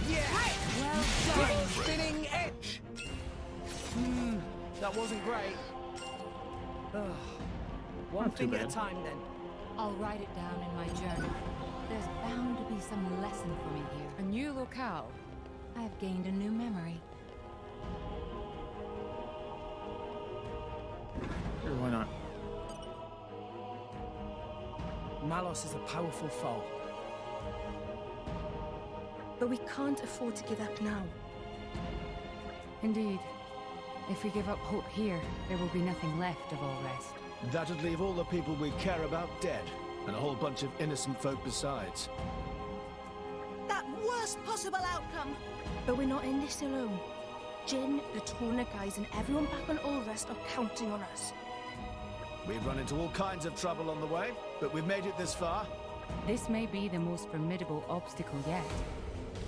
Yeah! Well done. Spinning edge! That wasn't great. Ugh. One Not too thing at a bad. time then. I'll write it down in my journal. There's bound to be some lesson for me here. A new locale. I've gained a new memory. Sure, why not? Malos is a powerful foe. But we can't afford to give up now. Indeed. If we give up hope here, there will be nothing left of all rest. That'd leave all the people we care about dead, and a whole bunch of innocent folk besides. That worst possible outcome! But we're not in this alone. Jin, the Torna guys, and everyone back on Allrest are counting on us. We've run into all kinds of trouble on the way, but we've made it this far. This may be the most formidable obstacle yet,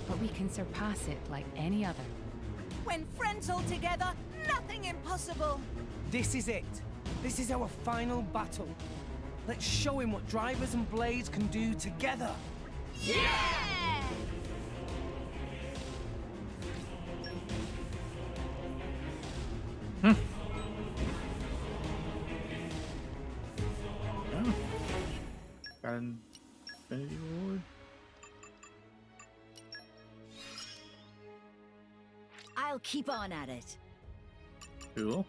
but we can surpass it like any other. When friends all together, nothing impossible! This is it. This is our final battle. Let's show him what drivers and blades can do together. Yeah! Oh. Got an Infinity Reward. I'll keep on at it. Cool.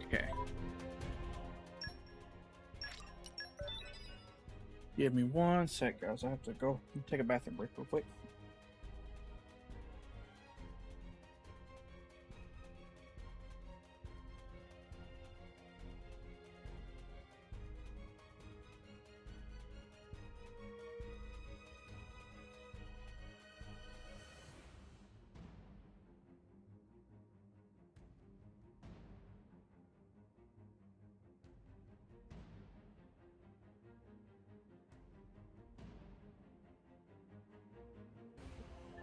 Okay. Give me 1 sec, guys. I have to go take a bathroom break real quick.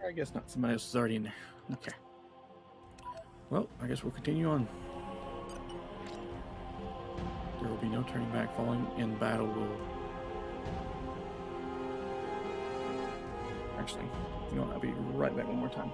I guess not. Somebody else is already in there. Okay. Well, I guess we'll continue on. There will be no turning back. Falling in battle will... Actually, you know what? I'll be right back one more time.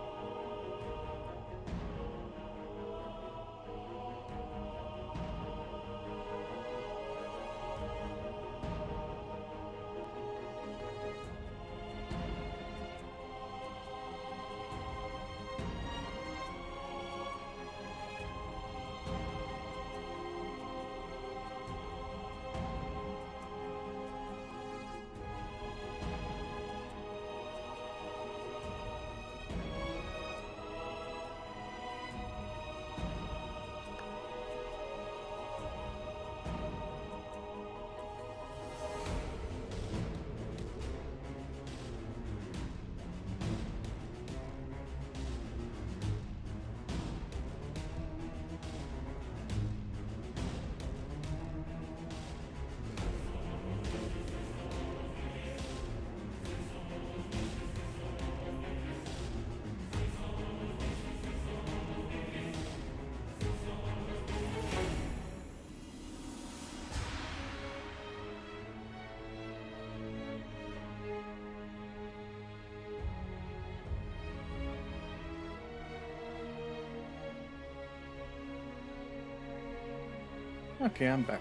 Okay, I'm back.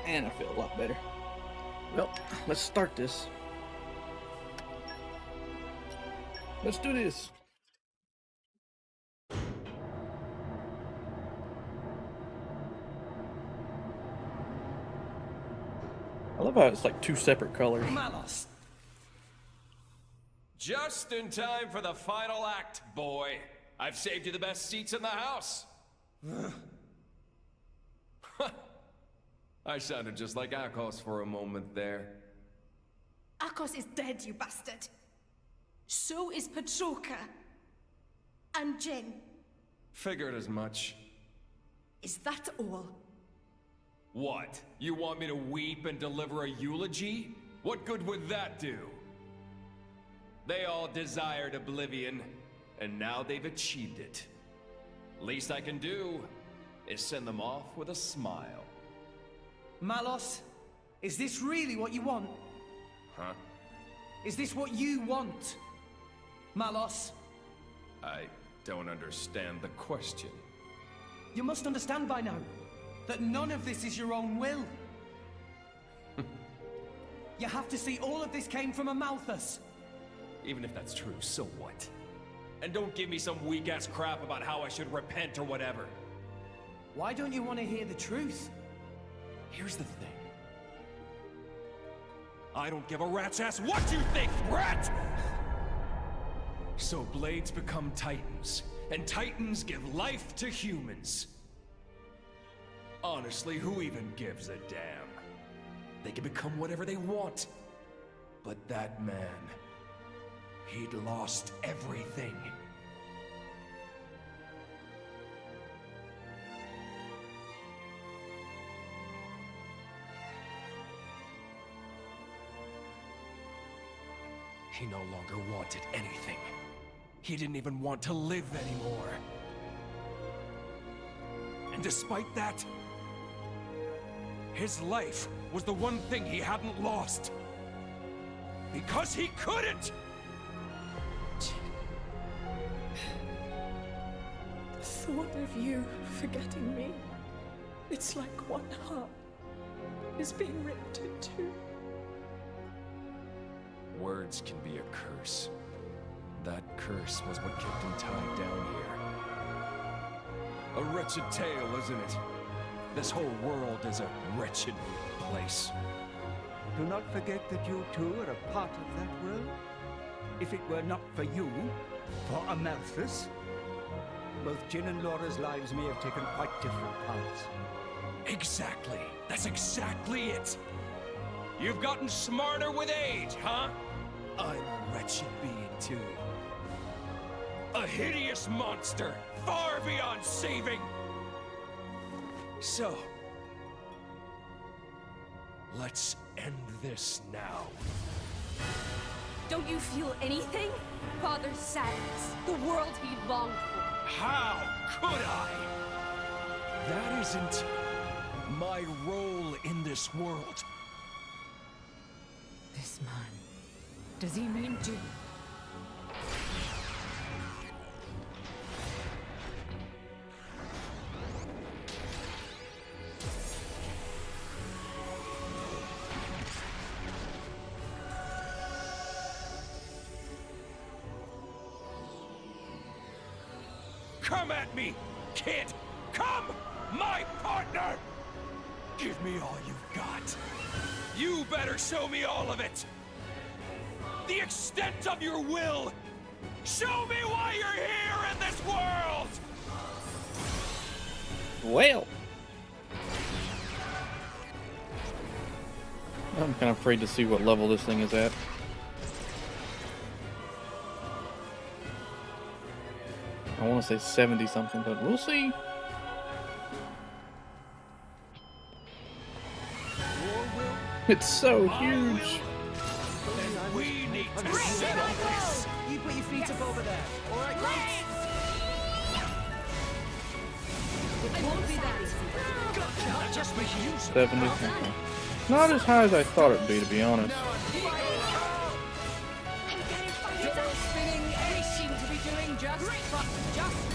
And I feel a lot better. Well, let's start this. Let's do this. I love how it's like two separate colors. Malos! Just in time for the final act, boy. I've saved you the best seats in the house. I sounded just like Akos for a moment there. Akos is dead, you bastard. So is Petroka. And Jin. Figured as much. Is that all? What? You want me to weep and deliver a eulogy? What good would that do? They all desired oblivion, and now they've achieved it. Least I can do is send them off with a smile. Malos, is this really what you want? Huh? Is this what you want? Malos? I don't understand the question. You must understand by now that none of this is your own will. You have to see all of this came from a Malthus. Even if that's true, so what? And don't give me some weak-ass crap about how I should repent or whatever. Why don't you want to hear the truth? Here's the thing. I don't give a rat's ass what you think, brat! So blades become titans, and titans give life to humans. Honestly, who even gives a damn? They can become whatever they want. But that man, he'd lost everything. He no longer wanted anything. He didn't even want to live anymore. And despite that, his life was the one thing he hadn't lost. Because he couldn't! The thought of you forgetting me, it's like one heart is being ripped in two. Words can be a curse. That curse was what kept him tied down here. A wretched tale, isn't it? This whole world is a wretched place. Do not forget that you too are a part of that world. If it were not for you, for Amalthus, both Jin and Laura's lives may have taken quite different paths. Exactly. That's exactly it. You've gotten smarter with age, huh? I'm a wretched being too. A hideous monster, far beyond saving. So, let's end this now. Don't you feel anything? Father's sadness, the world he longed for. How could I? That isn't my role in this world. This man. Does he mean to? Come at me, kid! Come! My partner! Give me all you've got. You better show me all of it! The extent of your will! Show me why you're here in this world! Well, I'm kind of afraid to see what level this thing is at. I want to say 70 something, but we'll see. It's so huge. We need to settle this! You put your feet up over there. All right, guys? It won't be that easy. Not just make use 70. Okay. Not as high as I thought it'd be, to be honest. Double spinning egg seem to be doing just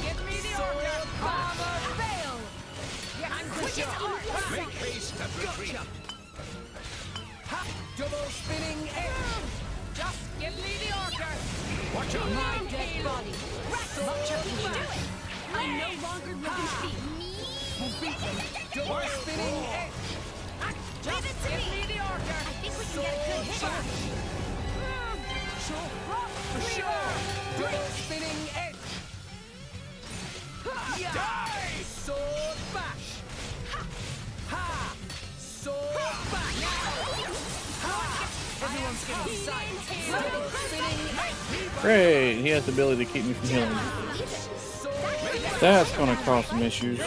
give me the order. Bomber fail. I'm quick. Make haste and retreat. Double spinning edge. Just give me the order. Watch out! My dead body. Much appreciated. I no longer live in fear. Double spinning edge. Just give me the order. I think we can get a good hit on For sure. Double spinning edge. Die! Sword bash. Ha! Sword bash. Ha! Everyone's getting sight. Double spinning edge. Great, he has the ability to keep me from healing. That's gonna cause some issues.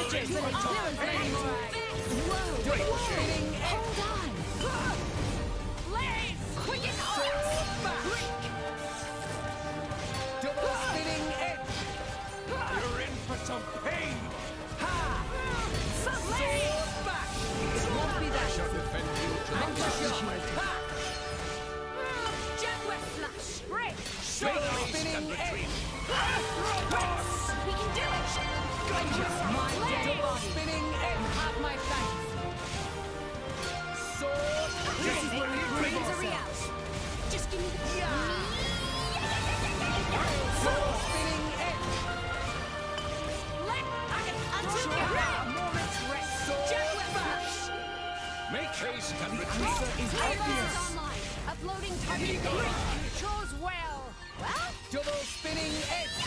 haste and retreat. Answer is obvious. Online. Uploading target data. You chose well. Well, Double spinning edge.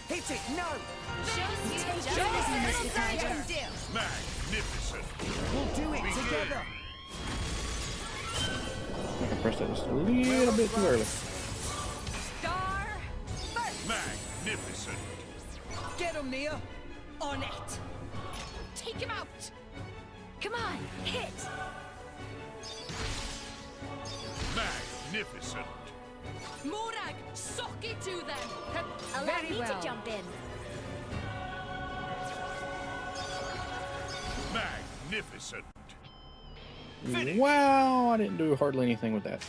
Hit it, no. shows you just Show what us a this little guy is can do. Magnificent. We'll do it together. I can press that just a little bit too early. Star first. Magnificent. Get him, Nia. On it. Take him out. Come on, hit. Magnificent. Morag, sock it to them. Allow Very me well. to jump in. Magnificent. Wow, I didn't do hardly anything with that.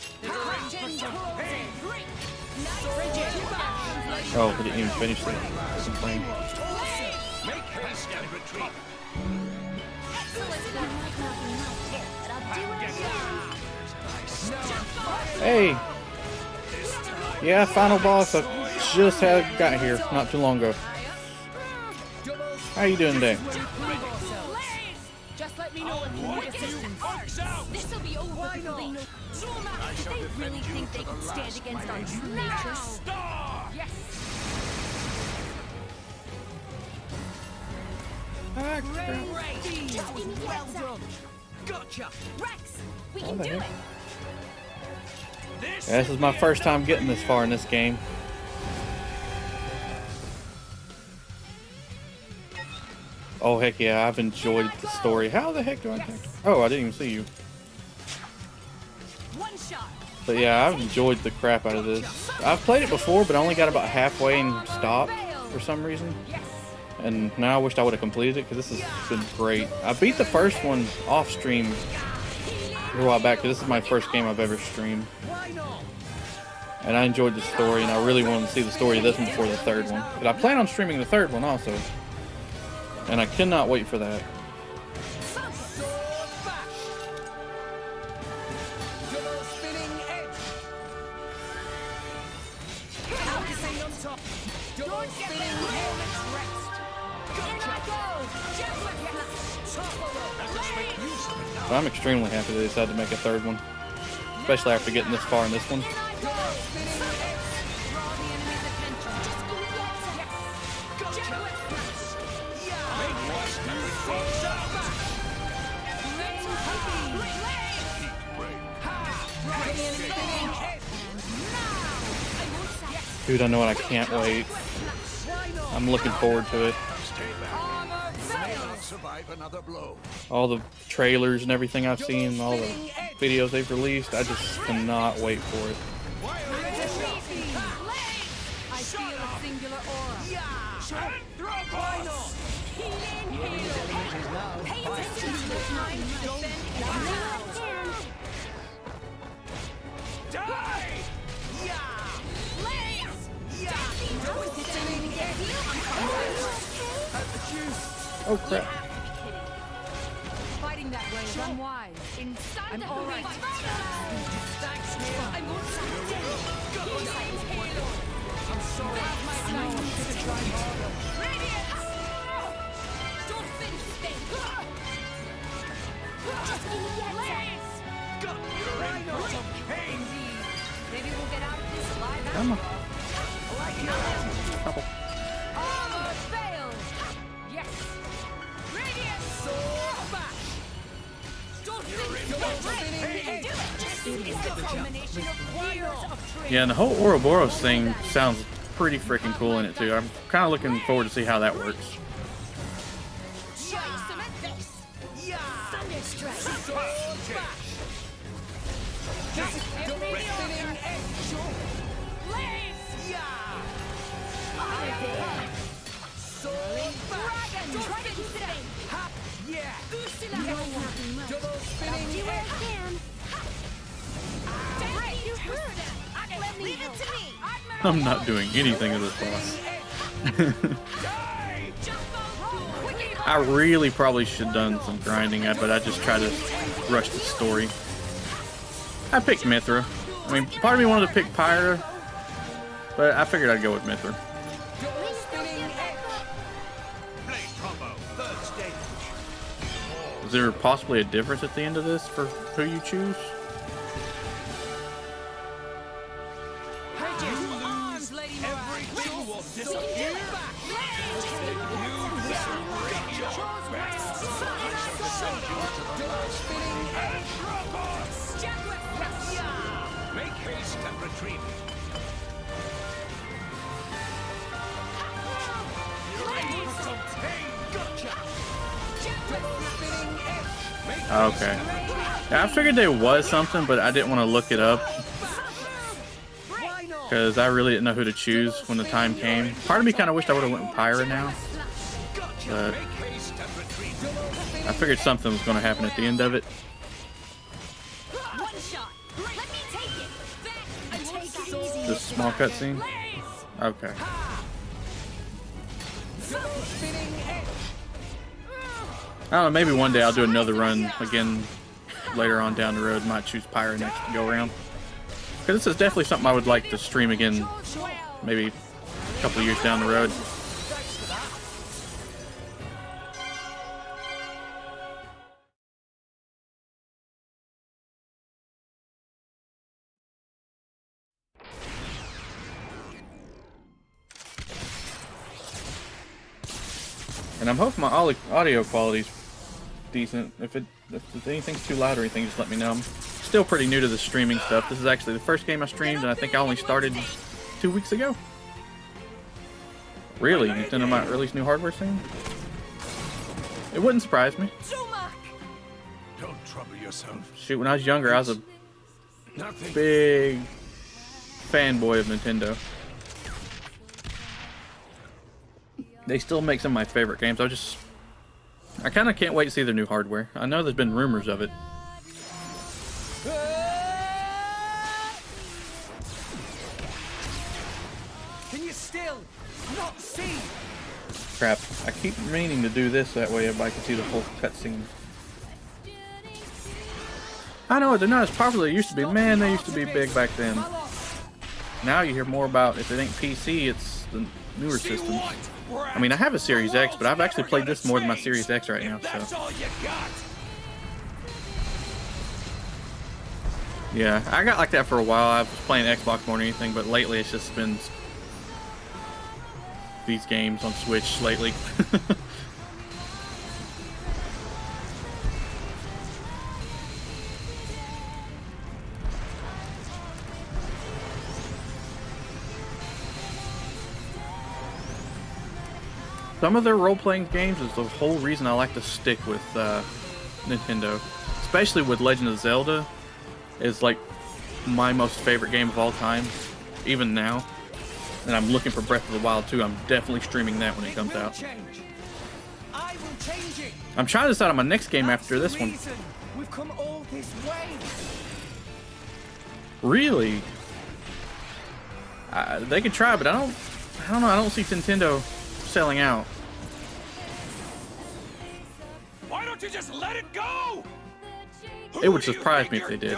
Oh, I didn't even finish the frame. Make haste and retreat. Hey! Yeah, final boss. I just got here not too long ago. How you doing today? Just let me know if you need assistance. This'll be over before they know. Zoma, did they really think they could stand against our nature? Star! Yes. Ah, crap. Just give me the Well answer. done. Gotcha. Rex, we Oh, can the do heck? it. Yeah, this is my first time getting this far in this game. Oh heck yeah, I've enjoyed the story. How the heck do I think? Oh, I didn't even see you. One shot. But yeah, I've enjoyed the crap out of this. I've played it before, but I only got about halfway and stopped for some reason. Yes. And now I wished I would have completed it because this has been great. I beat the first one off stream a while back because this is my first game I've ever streamed. Why not? And I enjoyed the story, and I really wanted to see the story of this one before the third one. But I plan on streaming the third one also. And I cannot wait for that. Sword bash. Double spinning edge. Focusing on top. Double spinning helmet's rest. But I'm extremely happy they decided to make a third one. Especially after getting this far in this one. Double spinning edge. Draw the enemy's attention. Just give me the answer. Gotcha. Yeah. Make haste and retreat. Dude, I know it. I can't wait. I'm looking forward to it. Stay back. May not survive another blow. All the trailers and everything I've seen, all the videos they've released, I just cannot wait for it. I feel a singular aura. Why not? Pay attention to the time. Defend is now. Die! Oh crap. Fighting that way is unwise. Inside I'm all right. Thanks, Nia. I'm I'm sorry. I know I should have tried harder. Don't finish things. Just give me the answer. Got You're in brutal pain. Maybe we'll get out of this alive. Come on. Like Couple. armor failed. Yes. Radiant sword back. Don't finish it's the culmination of years of training. Yeah, and the whole Ouroboros thing sounds pretty freaking cool in it too. I'm kind of looking forward to see how that works. I'm not doing anything of this boss. I really probably should have done some grinding, but I just tried to rush the story. I picked Mithra. I mean, part of me wanted to pick Pyra, but I figured I'd go with Mithra. Blade combo, third stage. Is there possibly a difference at the end of this for who you choose? Everything will disappear. Make haste and retrieve it. Okay. Yeah, I figured there was something, but I didn't want to look it up because I really didn't know who to choose when the time came. Part of me kind of wished I would have went with Pyra now, but I figured something was going to happen at the end of it. This small cutscene? Okay. I don't know, maybe one day I'll do another run again later on down the road. Might choose Pyra next go around. Because this is definitely something I would like to stream again, maybe a couple of years down the road. And I'm hoping my audio quality's decent. If anything's too loud or anything, just let me know. I'm still pretty new to the streaming stuff. This is actually the first game I streamed, and I think I only started 2 weeks ago. Really? Nintendo might release new hardware soon? It wouldn't surprise me. Don't trouble yourself. Shoot, when I was younger, I was a big fanboy of Nintendo. They still make some of my favorite games. I kind of can't wait to see their new hardware. I know there's been rumors of it. Can you still not see? Crap. I keep meaning to do this, that way everybody can see the full cutscene. I know, they're not as popular as they used to be. Man, they used to be big back then. Now you hear more about, if it ain't PC, it's the newer systems. I mean, I have a Series X, but I've actually played this more than my Series X right now, so. Yeah, I got like that for a while. I was playing Xbox more than anything, but lately it's just been these games on Switch lately. Some of their role-playing games is the whole reason I like to stick with Nintendo. Especially with Legend of Zelda. Is like my most favorite game of all time. Even now. And I'm looking for Breath of the Wild too. I'm definitely streaming that when it comes out. I'm trying to decide on my next game after this one. We've come all this way. Really? They could try, but I don't know. I don't see Nintendo selling out. Why don't you just let it go? It would surprise me if they did.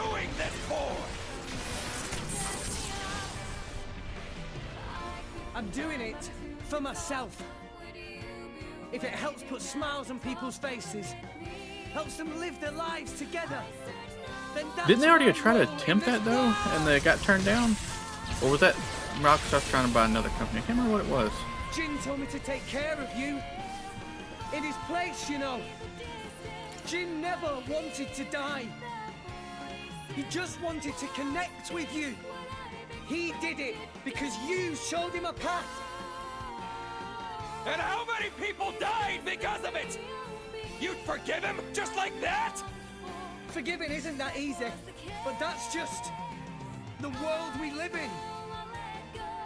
I'm doing it for myself. If it helps put smiles on people's faces, helps them live their lives together, then that's Didn't they already what try to I'm attempt that though, and they got turned down? Or was that Microsoft trying to buy another company? I can't remember what it was. Jin told me to take care of you. In his place, you know. Jin never wanted to die. He just wanted to connect with you. He did it because you showed him a path. And how many people died because of it? You'd forgive him just like that? Forgiving isn't that easy, but that's just the world we live in.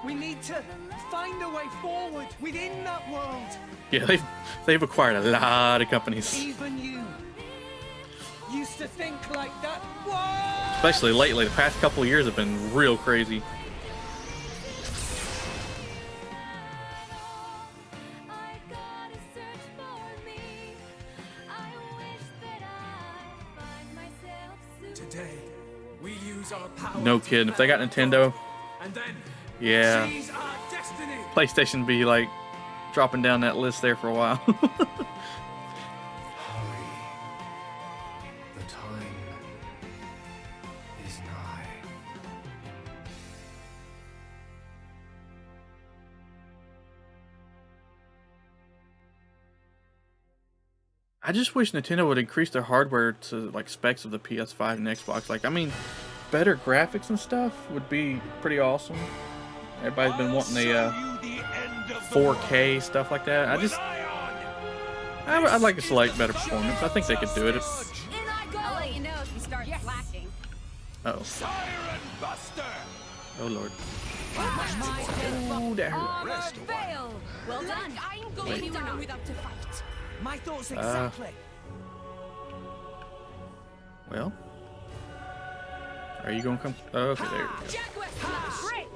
We need to find a way forward within that world. Yeah, they've acquired a lot of companies. Even you used to think like that. Whoa! Especially lately, the past couple of years have been real crazy. Today, we use our power. No kidding. If they got Nintendo, And then yeah, seize our destiny. PlayStation be like dropping down that list there for a while. time is nigh. I just wish Nintendo would increase their hardware to like specs of the PS5 and Xbox. Like, I mean, better graphics and stuff would be pretty awesome. Everybody's been wanting the 4K stuff like that. I'd like to select better performance. I think they could do it. I'll let you know if you start slacking. Oh. Oh lord. Oh, that hurt. Well done. I'm going down without a fight. My thoughts exactly. Well. Are you gonna come? Oh, okay, there you go. Break.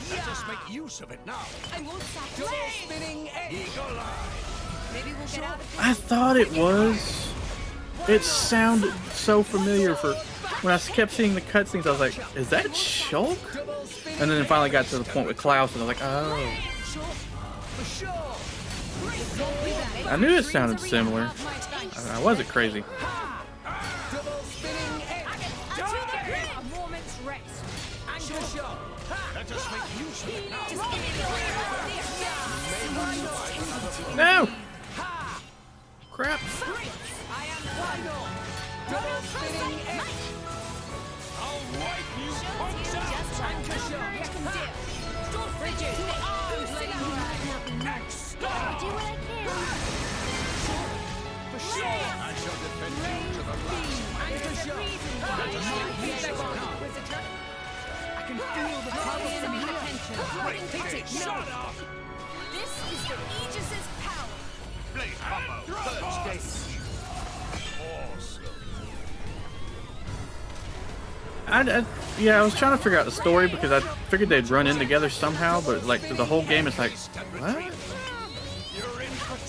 Let us make use of it now. I won't Double spinning edge. Eagle eye. Maybe we'll get out of this. I thought it was. It sounded so familiar for when I kept seeing the cutscenes. I was like, "Is that Shulk?" And then it finally got to the point with Klaus, and I was like, "Oh." For sure. I knew it sounded similar. I wasn't crazy. Double spinning edge. A moment's rest. Angle shot. Let us make use of it now. Just give me the No! Crap. I am Final. Double spinning edge. I'll wipe you punks out. Angle shot. Don't forget to arms, lady. Stop. Do what I can. For sure. I shall defend you to the last. Angle shot. I can feel the power from here. Hit it. Shut up. This is the Aegis's power. Blade combo. Third stage. Awesome. Yeah, I was trying to figure out the story because I figured they'd run in together somehow, but like the whole game is like, what?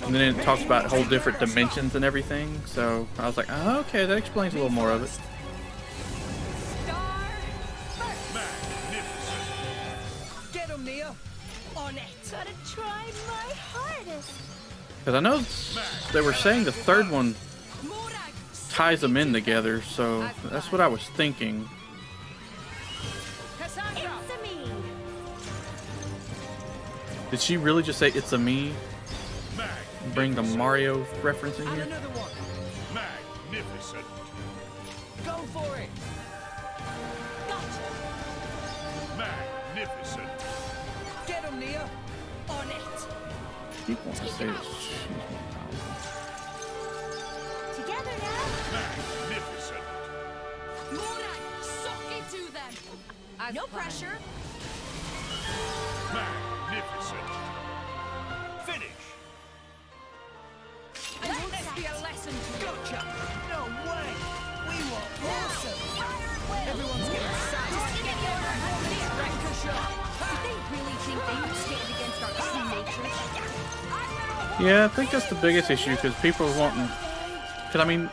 And then it talks about whole different dimensions and everything, so I was like, oh, okay, that explains a little more of it. Get him, Nia. On it. Gotta try my hardest. Because I know they were saying the third one ties them in together, so that's what I was thinking. It's a me. Did she really just say it's a me? Bring the Mario reference in And here? another one. Magnificent. Go for it. Magnificent. Get him, Nia. On it. Keep wanting to say she's more powerful. Together now. Magnificent. Suck it to them. No pressure. Magnificent. Finish. Let this be a lesson to you. Gotcha. No way. We were awesome. Everyone's getting sad. Anchor shot. Did they really think they could stand against our true nature? Yeah, I think that's the biggest issue because people are wanting. Because I mean,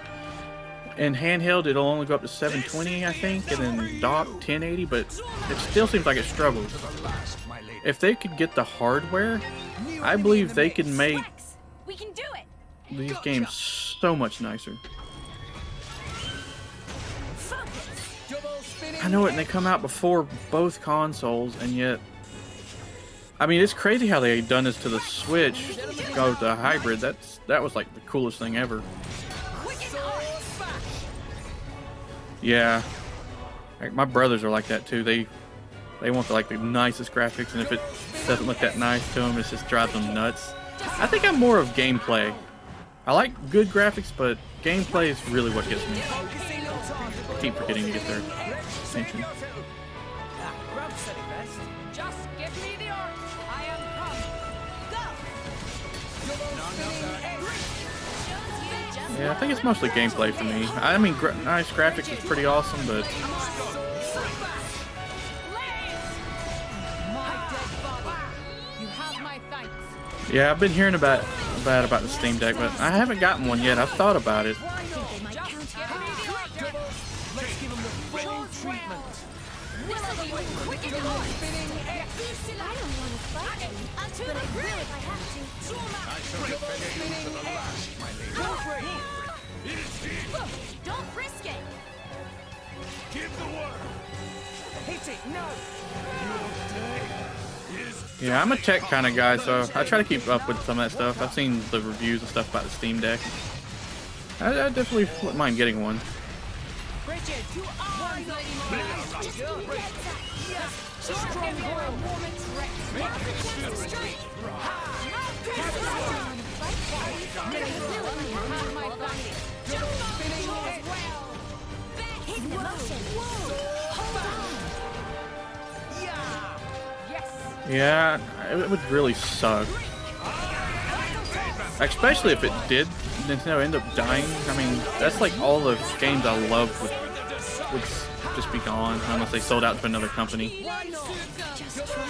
in handheld it'll only go up to 720, I think, and then dock 1080, but it still seems like it struggles. If they could get the hardware, I believe they could make We can do it. these games so much nicer. Double spinning. I know it, and they come out before both consoles, and yet, I mean, it's crazy how they done this to the Switch. Go to hybrid. That was like the coolest thing ever. Yeah, like, my brothers are like that too. They want the nicest graphics, and if it doesn't look that nice to them, it just drives them nuts. I think I'm more of gameplay. I like good graphics, but gameplay is really what gets me. Focusing on target. I keep forgetting to get their attention. Grab said it best. Just give me the art. I am come. Double spinning edge. Yeah, I think it's mostly gameplay for me. I mean, nice graphics is pretty awesome, but You have my thanks. yeah, I've been hearing about the Steam Deck, but I haven't gotten one yet. I've thought about it. Let's give him the full treatment. Double spinning edge. I don't want to fight you, but I will if I have to. Double spinning edge. Go for it. Don't risk it. Yeah, I'm a tech kind of guy, so I try to keep up with some of that stuff. I've seen the reviews and stuff about the Steam Deck. I definitely wouldn't mind getting one. Yeah, it would really suck. Especially if it did Nintendo end up dying. I mean, that's like all the games I love would just be gone unless they sold out to another company.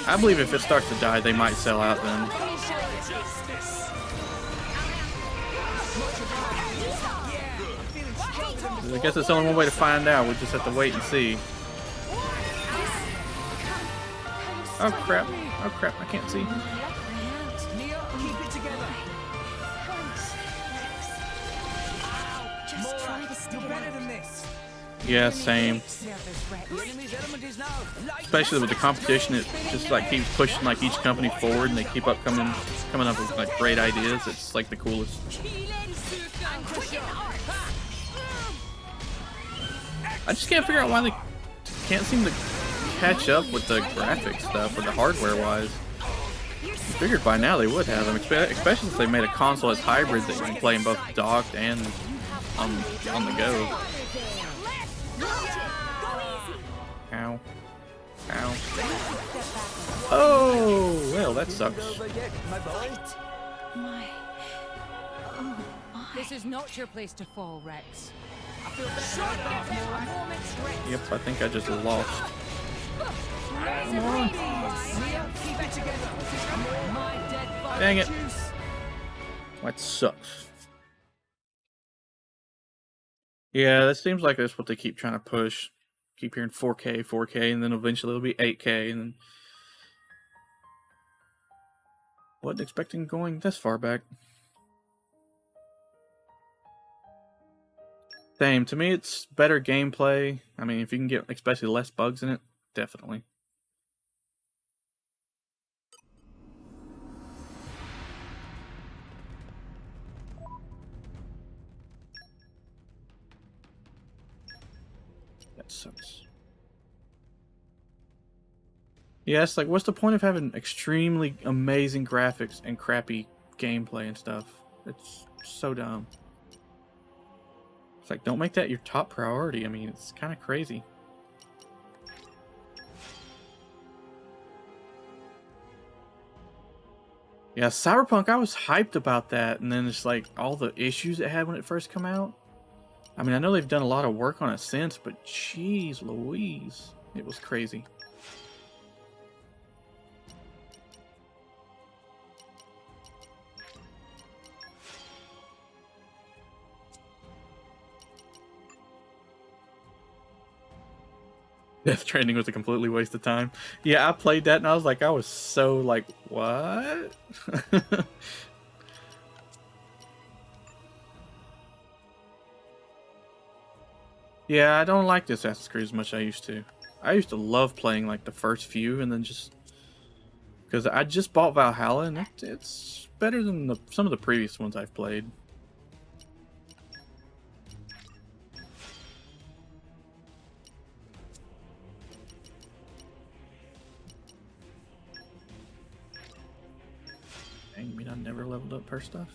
I believe if it starts to die, they might sell out then. I guess it's only one way to find out. We just have to wait and see. Oh crap. Oh crap, I can't see. Yeah, same. Especially with the competition, it just like keeps pushing like each company forward, and they keep up coming up with like great ideas. It's like the coolest. I just can't figure out why they can't seem to catch up with the graphics stuff or the hardware wise. I figured by now they would have them, especially since they made a console as hybrid that you can play in both docked and on the go. Ow. Ow. Oh, well, that sucks. This is not your place to fall, Rex. Yep, I think I just lost. Come on. Dang it. That sucks. Yeah, that seems like that's what they keep trying to push. Keep hearing 4K, 4K, and then eventually it'll be 8K, and then wasn't expecting going this far back. Same. To me, it's better gameplay. I mean, if you can get especially less bugs in it, definitely. That sucks. Yeah, it's like, what's the point of having extremely amazing graphics and crappy gameplay and stuff? It's so dumb. It's like, don't make that your top priority. I mean, it's kind of crazy. Yeah, Cyberpunk, I was hyped about that, and then it's like all the issues it had when it first came out. I mean, I know they've done a lot of work on it since, but jeez Louise, it was crazy. Death Stranding was a completely waste of time. Yeah, I played that and I was like, I was so like, what? Yeah, I don't like the Assassin's Creed as much as I used to. I used to love playing like the first few and then just... Because I just bought Valhalla and it's better than some of the previous ones I've played. Dang, you mean I never leveled up her stuff?